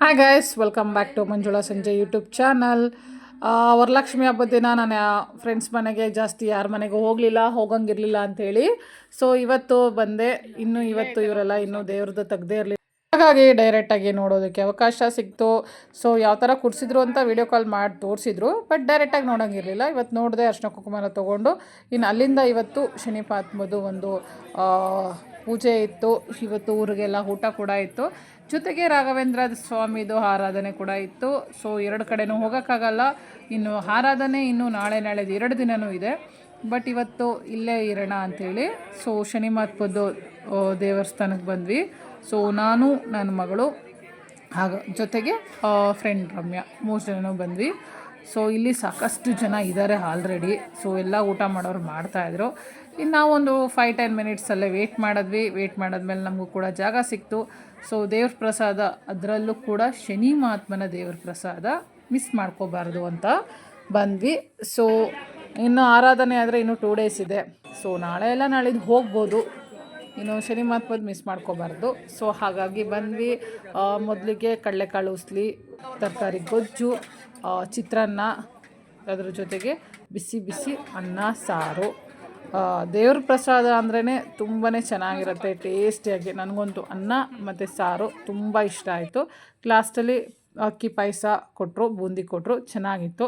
Hi guys, welcome back to Manjula Sanje YouTube channel. Varalakshmi ಹಬ್ಬದ ದಿನ ನಾನು ಫ್ರೆಂಡ್ಸ್ ಮನೆಗೆ ಜಾಸ್ತಿ ಯಾರ ಮನೆಗೂ ಹೋಗಂಗಿರಲಿಲ್ಲ ಅಂಥೇಳಿ. ಸೊ ಇವತ್ತು ಬಂದೆ. ಇವತ್ತು ಇವರೆಲ್ಲ ಇನ್ನೂ ದೇವ್ರದ್ದು ತೆಗ್ದೇ ಇರಲಿಲ್ಲ, ಹಾಗಾಗಿ ಡೈರೆಕ್ಟಾಗಿ ನೋಡೋದಕ್ಕೆ ಅವಕಾಶ ಸಿಕ್ತು. ಸೊ ಯಾವ ಥರ ಕುಡಿಸಿದ್ರು ಅಂತ ವಿಡಿಯೋ ಕಾಲ್ ಮಾಡಿ ತೋರಿಸಿದ್ರು, ಬಟ್ ಡೈರೆಕ್ಟಾಗಿ ನೋಡೋಂಗಿರಲಿಲ್ಲ. ಇವತ್ತು ನೋಡಿದೆ, ಅರ್ಶಿನ ಕುಂಕುಮ ತೊಗೊಂಡು ಇನ್ನು ಅಲ್ಲಿಂದ ಇವತ್ತು ಶನಿಪಾತ್ಮದು ಒಂದು ಪೂಜೆ ಇತ್ತು. ಇವತ್ತು ಊರಿಗೆಲ್ಲ ಊಟ ಕೂಡ ಇತ್ತು, ಜೊತೆಗೆ ರಾಘವೇಂದ್ರ ಸ್ವಾಮಿದು ಆರಾಧನೆ ಕೂಡ ಇತ್ತು. ಸೊ ಎರಡು ಕಡೆನೂ ಹೋಗೋಕ್ಕಾಗಲ್ಲ. ಇನ್ನು ಆರಾಧನೆ ಇನ್ನು ನಾಳೆದು 2 ದಿನವೂ ಇದೆ, ಬಟ್ ಇವತ್ತು ಇಲ್ಲೇ ಇರೋಣ ಅಂಥೇಳಿ ಸೊ ಶನಿ ಮಹಾತ್ಮದ ದೇವಸ್ಥಾನಕ್ಕೆ ಬಂದ್ವಿ. ಸೊ ನಾನು, ನನ್ನ ಮಗಳು ಜೊತೆಗೆ ಫ್ರೆಂಡ್ ರಮ್ಯಾ 3 ಜನನೂ ಬಂದ್ವಿ. ಸೊ ಇಲ್ಲಿ ಸಾಕಷ್ಟು ಜನ ಇದ್ದಾರೆ ಆಲ್ರೆಡಿ. ಸೊ ಎಲ್ಲ ಊಟ ಮಾಡೋರು ಮಾಡ್ತಾಯಿದ್ರು. ಇನ್ನು ನಾವೊಂದು 5-10 ಮಿನಿಟ್ಸಲ್ಲೇ ವೇಟ್ ಮಾಡಿದ್ಮೇಲೆ ನಮಗೂ ಕೂಡ ಜಾಗ ಸಿಕ್ತು. ಸೊ ದೇವ್ರ ಪ್ರಸಾದ, ಅದರಲ್ಲೂ ಕೂಡ ಶನಿ ಮಹಾತ್ಮನ ದೇವ್ರ ಪ್ರಸಾದ ಮಿಸ್ ಮಾಡ್ಕೋಬಾರ್ದು ಅಂತ ಬಂದ್ವಿ. ಸೊ ಇನ್ನು ಆರಾಧನೆ ಆದರೆ ಇನ್ನೂ 2 ಡೇಸ್ ಇದೆ. ಸೊ ನಾಳಿದ್ದು ಹೋಗ್ಬೋದು, ಇನ್ನು ಶನಿ ಮಹಾತ್ಮದ ಮಿಸ್ ಮಾಡ್ಕೋಬಾರ್ದು. ಸೊ ಹಾಗಾಗಿ ಬಂದ್ವಿ. ಮೊದಲಿಗೆ ಕಡಲೆಕಾಳು ಉಸ್ಲಿ, ತರಕಾರಿ ಗೊಜ್ಜು, ಚಿತ್ರಾನ್ನ, ಅದ್ರ ಜೊತೆಗೆ ಬಿಸಿ ಬಿಸಿ ಅನ್ನ ಸಾರು. ದೇವ್ರ ಪ್ರಸಾದ ಅಂದ್ರೇ ತುಂಬಾ ಚೆನ್ನಾಗಿರುತ್ತೆ, ಟೇಸ್ಟಿಯಾಗಿ. ನನಗಂತೂ ಅನ್ನ ಮತ್ತು ಸಾರು ತುಂಬ ಇಷ್ಟ ಆಯಿತು. ಲಾಸ್ಟಲ್ಲಿ ಅಕ್ಕಿ ಪಾಯಸ ಕೊಟ್ಟರು, ಬೂಂದಿ ಕೊಟ್ಟರು, ಚೆನ್ನಾಗಿತ್ತು,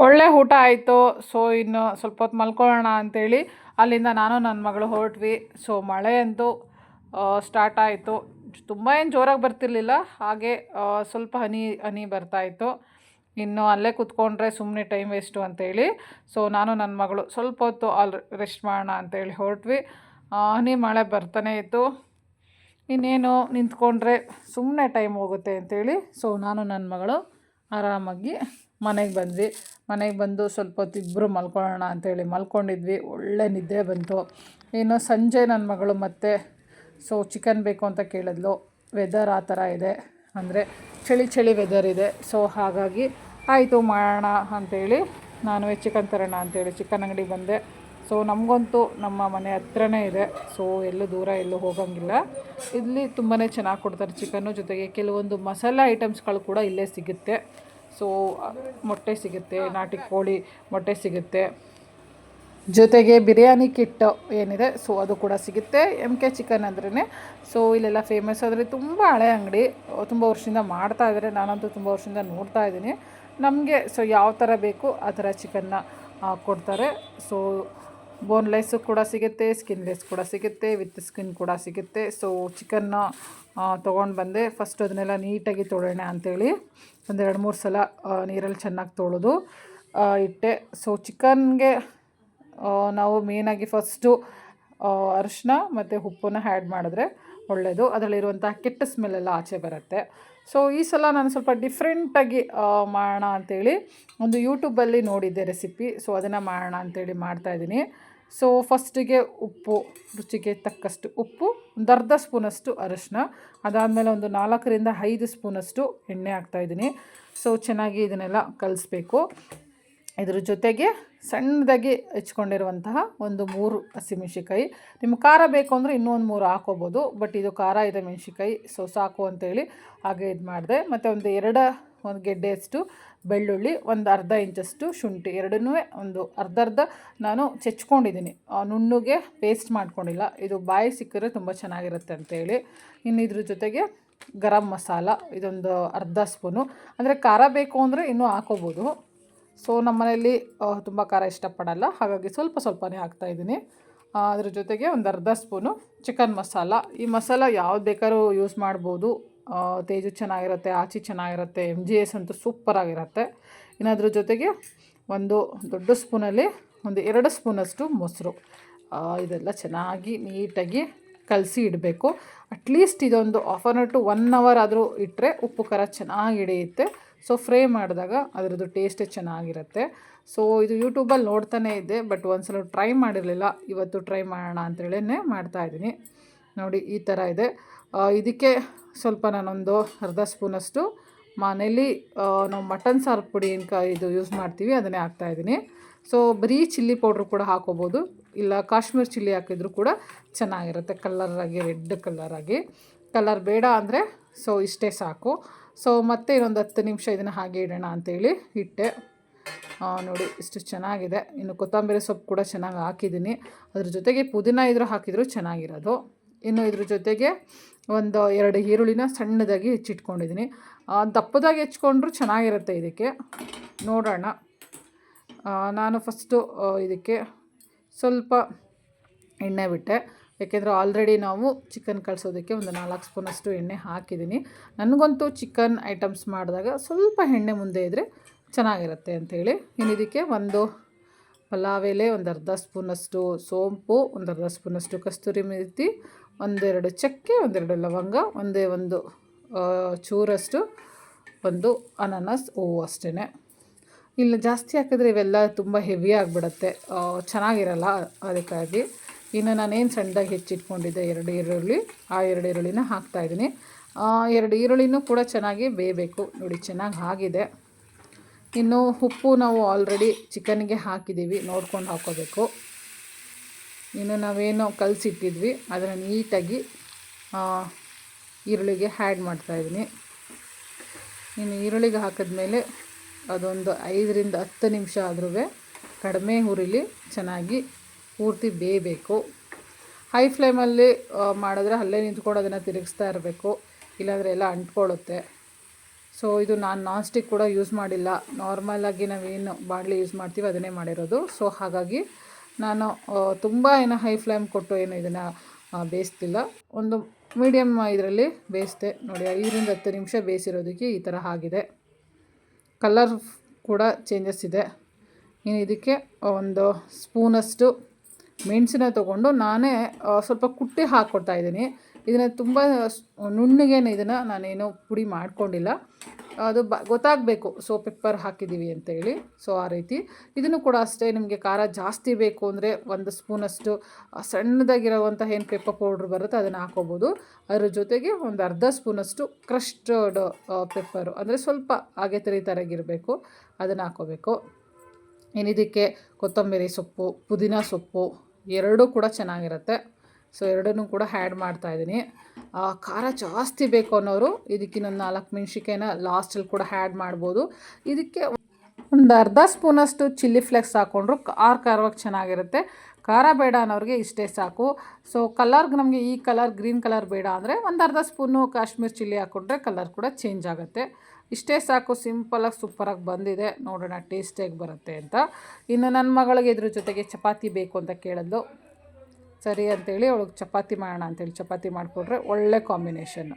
ಒಳ್ಳೆ ಊಟ ಆಯಿತು. ಸೊ ಇನ್ನು ಸ್ವಲ್ಪ ಹೊತ್ತು ಮಲ್ಕೊಳ್ಳೋಣ ಅಂಥೇಳಿ ಅಲ್ಲಿಂದ ನಾನು ನನ್ನ ಮಗಳು ಹೊರಟ್ವಿ. ಸೊ ಮಳೆ ಅಂತೂ ಸ್ಟಾರ್ಟ್ ಆಯಿತು. ತುಂಬ ಏನು ಜೋರಾಗಿ ಬರ್ತಿರ್ಲಿಲ್ಲ, ಹಾಗೆ ಸ್ವಲ್ಪ ಹನಿ ಬರ್ತಾಯಿತ್ತು. ಇನ್ನು ಅಲ್ಲೇ ಕೂತ್ಕೊಂಡ್ರೆ ಸುಮ್ಮನೆ ಟೈಮ್ ವೇಸ್ಟು ಅಂಥೇಳಿ ಸೊ ನಾನು ನನ್ನ ಮಗಳು ಸ್ವಲ್ಪ ಹೊತ್ತು ರೆಸ್ಟ್ ಮಾಡೋಣ ಅಂಥೇಳಿ ಹೊರಟ್ವಿ. ಹನಿ ಮಳೆ ಬರ್ತಾನೆ ಇತ್ತು, ಇನ್ನೇನು ನಿಂತ್ಕೊಂಡ್ರೆ ಸುಮ್ಮನೆ ಟೈಮ್ ಹೋಗುತ್ತೆ ಅಂಥೇಳಿ ಸೊ ನಾನು ನನ್ನ ಮಗಳು ಆರಾಮಾಗಿ ಮನೆಗೆ ಬಂದು ಸ್ವಲ್ಪ ಹೊತ್ತು ಇಬ್ಬರು ಮಲ್ಕೊಳ್ಳೋಣ ಅಂಥೇಳಿ ಮಲ್ಕೊಂಡಿದ್ವಿ. ಒಳ್ಳೆ ನಿದ್ದೆ ಬಂತು. ಇನ್ನು ಸಂಜೆ ನನ್ನ ಮಗಳು ಮತ್ತೆ ಸೊ ಚಿಕನ್ ಬೇಕು ಅಂತ ಕೇಳಿದ್ಲು. ವೆದರ್ ಆ ಥರ ಇದೆ, ಅಂದರೆ ಚಳಿ ವೆದರ್ ಇದೆ. ಸೊ ಹಾಗಾಗಿ ಆಯಿತು ಮಾಡೋಣ ಅಂಥೇಳಿ ನಾನು ಚಿಕನ್ ತರೋಣ ಅಂಥೇಳಿ ಚಿಕನ್ ಅಂಗಡಿ ಬಂದೆ. ಸೊ ನಮಗಂತೂ ನಮ್ಮ ಮನೆ ಹತ್ರನೇ ಇದೆ, ಸೊ ಎಲ್ಲೂ ದೂರ ಎಲ್ಲೂ ಹೋಗೋಂಗಿಲ್ಲ. ಇಲ್ಲಿ ತುಂಬಾ ಚೆನ್ನಾಗಿ ಕೊಡ್ತಾರೆ ಚಿಕನ್ನು, ಜೊತೆಗೆ ಕೆಲವೊಂದು ಮಸಾಲೆ ಐಟಮ್ಸ್ಗಳು ಕೂಡ ಇಲ್ಲೇ ಸಿಗುತ್ತೆ. ಸೊ ಮೊಟ್ಟೆ ಸಿಗುತ್ತೆ, ನಾಟಿ ಕೋಳಿ ಮೊಟ್ಟೆ ಸಿಗುತ್ತೆ, ಜೊತೆಗೆ ಬಿರಿಯಾನಿ ಕಿಟ್ ಏನಿದೆ ಸೊ ಅದು ಕೂಡ ಸಿಗುತ್ತೆ. MK ಚಿಕನ್ ಅಂದ್ರೇ ಸೊ ಇಲ್ಲೆಲ್ಲ ಫೇಮಸ್. ಆದರೆ ತುಂಬ ಹಳೆ ಅಂಗಡಿ, ತುಂಬ ವರ್ಷದಿಂದ ಮಾಡ್ತಾಯಿದ್ದಾರೆ. ನಾನಂತೂ ತುಂಬ ವರ್ಷದಿಂದ ನೋಡ್ತಾ ಇದ್ದೀನಿ. ನಮಗೆ ಸೊ ಯಾವ ಥರ ಬೇಕು ಆ ಥರ ಚಿಕನ್ನ ಕೊಡ್ತಾರೆ. ಸೊ ಬೋನ್ಲೆಸ್ಸು ಕೂಡ ಸಿಗುತ್ತೆ, ಸ್ಕಿನ್ಲೆಸ್ ಕೂಡ ಸಿಗುತ್ತೆ, ವಿತ್ ಸ್ಕಿನ್ ಕೂಡ ಸಿಗುತ್ತೆ. ಸೊ ಚಿಕನ್ನ ತೊಗೊಂಡು ಬಂದೆ. ಫಸ್ಟ್ ಅದನ್ನೆಲ್ಲ ನೀಟಾಗಿ ತೊಳೆಯೋಣ ಅಂಥೇಳಿ 1-2-3 ಸಲ ನೀರಲ್ಲಿ ಚೆನ್ನಾಗಿ ತೊಳೆದು ಇಟ್ಟೆ. ಸೊ ಚಿಕನ್ಗೆ ನಾವು ಮೇಯ್ನಾಗಿ ಫಸ್ಟು ಅರಿಶಿನ ಮತ್ತು ಉಪ್ಪನ್ನು ಆ್ಯಡ್ ಮಾಡಿದ್ರೆ ಒಳ್ಳೆಯದು. ಅದರಲ್ಲಿರುವಂಥ ಕೆಟ್ಟ ಸ್ಮೆಲ್ಲೆಲ್ಲ ಆಚೆ ಬರುತ್ತೆ. ಸೊ ಈ ಸಲ ನಾನು ಸ್ವಲ್ಪ ಡಿಫ್ರೆಂಟಾಗಿ ಮಾಡೋಣ ಅಂಥೇಳಿ ಒಂದು ಯೂಟ್ಯೂಬಲ್ಲಿ ನೋಡಿದ್ದೆ ರೆಸಿಪಿ. ಸೊ ಅದನ್ನು ಮಾಡೋಣ ಅಂಥೇಳಿ ಮಾಡ್ತಾಯಿದ್ದೀನಿ. ಸೊ ಫಸ್ಟಿಗೆ ಉಪ್ಪು, ರುಚಿಗೆ ತಕ್ಕಷ್ಟು ಉಪ್ಪು, 1/2 ಸ್ಪೂನಷ್ಟು ಅರಿಶಿನ, ಅದಾದಮೇಲೆ ಒಂದು 4-5 ಸ್ಪೂನಷ್ಟು ಎಣ್ಣೆ ಹಾಕ್ತಾಯಿದ್ದೀನಿ. ಸೊ ಚೆನ್ನಾಗಿ ಇದನ್ನೆಲ್ಲ ಕಲಿಸ್ಬೇಕು. ಇದ್ರ ಜೊತೆಗೆ ಸಣ್ಣದಾಗಿ ಹೆಚ್ಕೊಂಡಿರುವಂತಹ ಒಂದು 3 ಹಸಿಮೆಣ್ಸಿಕಾಯಿ. ನಿಮ್ಗೆ ಖಾರ ಬೇಕು ಅಂದರೆ ಇನ್ನೂ ಒಂದು 3 ಹಾಕೋಬೋದು, ಬಟ್ ಇದು ಖಾರ ಇದೆ ಮೆಣ್ಸಿಕಾಯಿ, ಸೊ ಸಾಕು ಅಂತೇಳಿ ಹಾಗೆ ಇದು ಮಾಡಿದೆ. ಮತ್ತು ಒಂದು ಗೆಡ್ಡೆಯಷ್ಟು ಬೆಳ್ಳುಳ್ಳಿ, ಒಂದು ಅರ್ಧ ಇಂಚಷ್ಟು ಶುಂಠಿ, ಎರಡನ್ನೂ ಒಂದು ಅರ್ಧ ನಾನು ಚೆಚ್ಕೊಂಡಿದ್ದೀನಿ, ನುಣ್ಣಗೆ ಪೇಸ್ಟ್ ಮಾಡ್ಕೊಂಡಿಲ್ಲ. ಇದು ಬಾಯಿ ಸಿಕ್ಕಿದ್ರೆ ತುಂಬ ಚೆನ್ನಾಗಿರುತ್ತೆ ಅಂತೇಳಿ. ಇನ್ನು ಇದ್ರ ಜೊತೆಗೆ ಗರಂ ಮಸಾಲ ಇದೊಂದು 1/2 ಸ್ಪೂನು, ಅಂದರೆ ಖಾರ ಬೇಕು ಅಂದರೆ ಇನ್ನೂ ಹಾಕೋಬೋದು. ಸೊ ನಮ್ಮ ಮನೆಯಲ್ಲಿ ತುಂಬ ಖಾರ ಇಷ್ಟಪಡಲ್ಲ, ಹಾಗಾಗಿ ಸ್ವಲ್ಪನೇ ಹಾಕ್ತಾಯಿದ್ದೀನಿ. ಅದ್ರ ಜೊತೆಗೆ ಒಂದು 1/2 ಸ್ಪೂನು ಚಿಕನ್ ಮಸಾಲ. ಈ ಮಸಾಲ ಯಾವ್ದು ಬೇಕಾದ್ರೂ ಯೂಸ್ ಮಾಡ್ಬೋದು. ತೇಜು ಚೆನ್ನಾಗಿರುತ್ತೆ, ಆಚಿ ಚೆನ್ನಾಗಿರುತ್ತೆ, MGS ಅಂತೂ ಸೂಪರಾಗಿರುತ್ತೆ. ಇನ್ನು ಅದ್ರ ಜೊತೆಗೆ ಒಂದು ದೊಡ್ಡ ಸ್ಪೂನಲ್ಲಿ ಒಂದು 2 ಸ್ಪೂನಷ್ಟು ಮೊಸರು. ಇದೆಲ್ಲ ಚೆನ್ನಾಗಿ ನೀಟಾಗಿ ಕಲಸಿ ಇಡಬೇಕು. ಅಟ್ಲೀಸ್ಟ್ ಇದೊಂದು 1/2 to 1 hour ಆದರೂ ಇಟ್ಟರೆ ಉಪ್ಪು ಖಾರ ಚೆನ್ನಾಗಿ ಹಿಡಿಯುತ್ತೆ. ಸೊ ಫ್ರೈ ಮಾಡಿದಾಗ ಅದರದ್ದು ಟೇಸ್ಟೇ ಚೆನ್ನಾಗಿರುತ್ತೆ. ಸೊ ಇದು ಯೂಟ್ಯೂಬಲ್ಲಿ ನೋಡ್ತಾನೇ ಇದ್ದೆ, ಬಟ್ ಒಂದ್ಸಲ ಟ್ರೈ ಮಾಡಿರಲಿಲ್ಲ. ಇವತ್ತು ಟ್ರೈ ಮಾಡೋಣ ಅಂತೇಳಿ ಮಾಡ್ತಾಯಿದ್ದೀನಿ. ನೋಡಿ ಈ ಥರ ಇದೆ. ಇದಕ್ಕೆ ಸ್ವಲ್ಪ ನಾನೊಂದು 1/2 ಸ್ಪೂನಷ್ಟು ಮನೇಲಿ ನಾವು ಮಟನ್ ಸಾರು ಪುಡಿ ಇದು ಯೂಸ್ ಮಾಡ್ತೀವಿ, ಅದನ್ನೇ ಹಾಕ್ತಾಯಿದ್ದೀನಿ. ಸೊ ಬರೀ ಚಿಲ್ಲಿ ಪೌಡ್ರ್ ಕೂಡ ಹಾಕೋಬೋದು, ಇಲ್ಲ ಕಾಶ್ಮೀರ್ ಚಿಲ್ಲಿ ಹಾಕಿದ್ರು ಕೂಡ ಚೆನ್ನಾಗಿರುತ್ತೆ, ಕಲರಾಗಿ ರೆಡ್ ಕಲರಾಗಿ. ಕಲರ್ ಬೇಡ ಅಂದರೆ ಸೊ ಇಷ್ಟೇ ಸಾಕು. ಸೊ ಮತ್ತೆ ಇನ್ನೊಂದು 10 ನಿಮಿಷ ಇದನ್ನು ಹಾಗೆ ಇಡೋಣ ಅಂಥೇಳಿ ಇಟ್ಟೆ. ನೋಡಿ ಇಷ್ಟು ಚೆನ್ನಾಗಿದೆ. ಇನ್ನು ಕೊತ್ತಂಬರಿ ಸೊಪ್ಪು ಕೂಡ ಚೆನ್ನಾಗಿ ಹಾಕಿದ್ದೀನಿ. ಅದ್ರ ಜೊತೆಗೆ ಪುದೀನ ಇದ್ರೂ ಹಾಕಿದರೂ ಚೆನ್ನಾಗಿರೋದು. ಇನ್ನು ಇದ್ರ ಜೊತೆಗೆ ಒಂದು 2 ಈರುಳ್ಳಿನ ಸಣ್ಣದಾಗಿ ಹೆಚ್ಚಿಟ್ಕೊಂಡಿದ್ದೀನಿ. ದಪ್ಪದಾಗಿ ಹೆಚ್ಕೊಂಡ್ರೂ ಚೆನ್ನಾಗಿರುತ್ತೆ ಇದಕ್ಕೆ. ನೋಡೋಣ. ನಾನು ಫಸ್ಟು ಇದಕ್ಕೆ ಸ್ವಲ್ಪ ಎಣ್ಣೆ ಬಿಟ್ಟೆ, ಯಾಕೆಂದರೆ ಆಲ್ರೆಡಿ ನಾವು ಚಿಕನ್ ಕಳಿಸೋದಕ್ಕೆ ಒಂದು 4 ಸ್ಪೂನಷ್ಟು ಎಣ್ಣೆ ಹಾಕಿದ್ದೀನಿ. ನನಗಂತೂ ಚಿಕನ್ ಐಟಮ್ಸ್ ಮಾಡಿದಾಗ ಸ್ವಲ್ಪ ಎಣ್ಣೆ ಮುಂದೆ ಇದ್ದರೆ ಚೆನ್ನಾಗಿರುತ್ತೆ ಅಂಥೇಳಿ. ಇನ್ನು ಇದಕ್ಕೆ ಒಂದು ಪಲಾವ್ ಎಲೆ, ಒಂದು ಅರ್ಧ ಸ್ಪೂನಷ್ಟು ಸೋಂಪು, ಒಂದು ಅರ್ಧ ಸ್ಪೂನಷ್ಟು ಕಸ್ತೂರಿ ಮೆಥಿ, 1-2 ಚಕ್ಕೆ, 1-2 ಲವಂಗ, ಒಂದು ಚೂರಷ್ಟು ಒಂದು ಅನಾನಸ್ ಹೂವು ಅಷ್ಟೇ. ಇಲ್ಲ ಜಾಸ್ತಿ ಹಾಕಿದ್ರೆ ಇವೆಲ್ಲ ತುಂಬ ಹೆವಿ ಆಗಿಬಿಡುತ್ತೆ, ಚೆನ್ನಾಗಿರಲ್ಲ. ಅದಕ್ಕಾಗಿ ಇನ್ನು ನಾನೇನು ಸಣ್ಣದಾಗಿ ಹೆಚ್ಚಿಟ್ಕೊಂಡಿದ್ದೆ 2 ಈರುಳ್ಳಿ, ಆ 2 ಈರುಳ್ಳಿನ ಹಾಕ್ತಾಯಿದ್ದೀನಿ. 2 ಈರುಳ್ಳಿನೂ ಕೂಡ ಚೆನ್ನಾಗಿ ಬೇಯಬೇಕು. ನೋಡಿ ಚೆನ್ನಾಗಿ ಆಗಿದೆ. ಇನ್ನು ಉಪ್ಪು ನಾವು ಆಲ್ರೆಡಿ ಚಿಕನ್ಗೆ ಹಾಕಿದ್ದೀವಿ, ನೋಡ್ಕೊಂಡು ಹಾಕ್ಕೋಬೇಕು. ಇನ್ನು ನಾವೇನು ಕಲಸಿಟ್ಟಿದ್ವಿ ಅದನ್ನು ನೀಟಾಗಿ ಈರುಳ್ಳಿಗೆ ಆ್ಯಡ್ ಮಾಡ್ತಾಯಿದ್ದೀನಿ. ಇನ್ನು ಈರುಳ್ಳಿಗೆ ಹಾಕಿದ್ಮೇಲೆ ಅದೊಂದು 5-10 ನಿಮಿಷ ಆದ್ರೂ ಕಡಿಮೆ ಉರಿಲಿ ಚೆನ್ನಾಗಿ ಪೂರ್ತಿ ಬೇಯಬೇಕು. ಹೈ ಫ್ಲೇಮಲ್ಲಿ ಮಾಡಿದ್ರೆ ಅಲ್ಲೇ ನಿಂತ್ಕೊಂಡು ಅದನ್ನು ತಿರುಗಿಸ್ತಾ ಇರಬೇಕು, ಇಲ್ಲಾಂದರೆ ಎಲ್ಲ ಅಂಟ್ಕೊಳ್ಳುತ್ತೆ. ಸೊ ಇದು ನಾನು ನಾನ್ ಸ್ಟಿಕ್ ಕೂಡ ಯೂಸ್ ಮಾಡಿಲ್ಲ, ನಾರ್ಮಲಾಗಿ ನಾವೇನು ಬಾಣಲೆ ಯೂಸ್ ಮಾಡ್ತೀವಿ ಅದನ್ನೇ ಮಾಡಿರೋದು. ಸೊ ಹಾಗಾಗಿ ನಾನು ತುಂಬ ಏನು ಹೈ ಫ್ಲೇಮ್ ಕೊಟ್ಟು ಏನು ಇದನ್ನು ಬೇಯಿಸ್ತಿಲ್ಲ, ಒಂದು ಮೀಡಿಯಮ್ ಇದರಲ್ಲಿ ಬೇಯಿಸ್ದೆ. ನೋಡಿ 5-10 ನಿಮಿಷ ಬೇಯಿಸಿರೋದಕ್ಕೆ ಈ ಥರ ಆಗಿದೆ. ಕಲರ್ ಕೂಡ ಚೇಂಜಸ್ ಇದೆ. ಇನ್ನು ಇದಕ್ಕೆ ಒಂದು ಸ್ಪೂನಷ್ಟು ಮೆಣಸಿನ ತೊಗೊಂಡು ನಾನೇ ಸ್ವಲ್ಪ ಕುಟ್ಟಿ ಹಾಕ್ಕೊಡ್ತಾಯಿದ್ದೀನಿ. ಇದನ್ನು ತುಂಬ ನುಣ್ಣಗೇನು ಇದನ್ನು ನಾನೇನು ಪುಡಿ ಮಾಡ್ಕೊಂಡಿಲ್ಲ, ಅದು ಗೊತ್ತಾಗಬೇಕು ಸೊ ಪೆಪ್ಪರ್ ಹಾಕಿದ್ದೀವಿ ಅಂತೇಳಿ. ಸೊ ಆ ರೀತಿ ಇದನ್ನು ಕೂಡ ಅಷ್ಟೇ. ನಿಮಗೆ ಖಾರ ಜಾಸ್ತಿ ಬೇಕು ಅಂದರೆ 1 ಸ್ಪೂನಷ್ಟು ಸಣ್ಣದಾಗಿರೋವಂಥ ಏನು ಪೆಪ್ಪರ್ ಪೌಡ್ರ್ ಬರುತ್ತೆ ಅದನ್ನು ಹಾಕ್ಕೋಬೋದು. ಅದ್ರ ಜೊತೆಗೆ ಒಂದು ಅರ್ಧ ಸ್ಪೂನಷ್ಟು ಕ್ರಶ್ಟರ್ಡ್ ಪೆಪ್ಪರು, ಅಂದರೆ ಸ್ವಲ್ಪ ಹಾಗೆ ತರಿತರಾಗಿರಬೇಕು, ಅದನ್ನು ಹಾಕ್ಕೋಬೇಕು. ಇನ್ನಿದಕ್ಕೆ ಕೊತ್ತಂಬರಿ ಸೊಪ್ಪು, ಪುದೀನ ಸೊಪ್ಪು ಎರಡೂ ಕೂಡ ಚೆನ್ನಾಗಿರುತ್ತೆ. ಸೊ ಎರಡನ್ನೂ ಕೂಡ ಆ್ಯಡ್ ಮಾಡ್ತಾಯಿದ್ದೀನಿ. ಖಾರ ಜಾಸ್ತಿ ಬೇಕು ಅನ್ನೋರು ಇದಕ್ಕಿನ್ನೊಂದು 4 ಮೆಣಸಿನ್ಕಾಯಿನ ಲಾಸ್ಟಲ್ಲಿ ಕೂಡ ಆ್ಯಡ್ ಮಾಡ್ಬೋದು. ಇದಕ್ಕೆ ಒಂದು ಅರ್ಧ ಸ್ಪೂನಷ್ಟು ಚಿಲ್ಲಿ ಫ್ಲೇಕ್ಸ್ ಹಾಕ್ಕೊಂಡ್ರು ಖಾರವಾಗಿ ಚೆನ್ನಾಗಿರುತ್ತೆ. ಖಾರ ಬೇಡ ಅನ್ನೋರಿಗೆ ಇಷ್ಟೇ ಸಾಕು. ಸೊ ಕಲರ್ಗೆ ನಮಗೆ ಈ ಕಲರ್ ಗ್ರೀನ್ ಕಲರ್ ಬೇಡ ಅಂದರೆ ಒಂದು ಅರ್ಧ ಸ್ಪೂನು ಕಾಶ್ಮೀರ್ ಚಿಲ್ಲಿ ಹಾಕ್ಕೊಂಡ್ರೆ ಕಲರ್ ಕೂಡ ಚೇಂಜ್ ಆಗುತ್ತೆ. ಇಷ್ಟೇ ಸಾಕು. ಸಿಂಪಲಾಗಿ ಸೂಪರಾಗಿ ಬಂದಿದೆ. ನೋಡೋಣ ಟೇಸ್ಟಿಯಾಗಿ ಬರುತ್ತೆ ಅಂತ. ಇನ್ನು ನನ್ನ ಮಗಳಿಗೆ ಇದ್ರ ಜೊತೆಗೆ ಚಪಾತಿ ಬೇಕು ಅಂತ ಕೇಳಿದ್ಲು. ಸರಿ ಅಂತೇಳಿ ಅವಳಿಗೆ ಚಪಾತಿ ಮಾಡೋಣ ಅಂತೇಳಿ ಚಪಾತಿ ಮಾಡಿಕೊಟ್ರೆ ಒಳ್ಳೆ ಕಾಂಬಿನೇಷನ್ನು.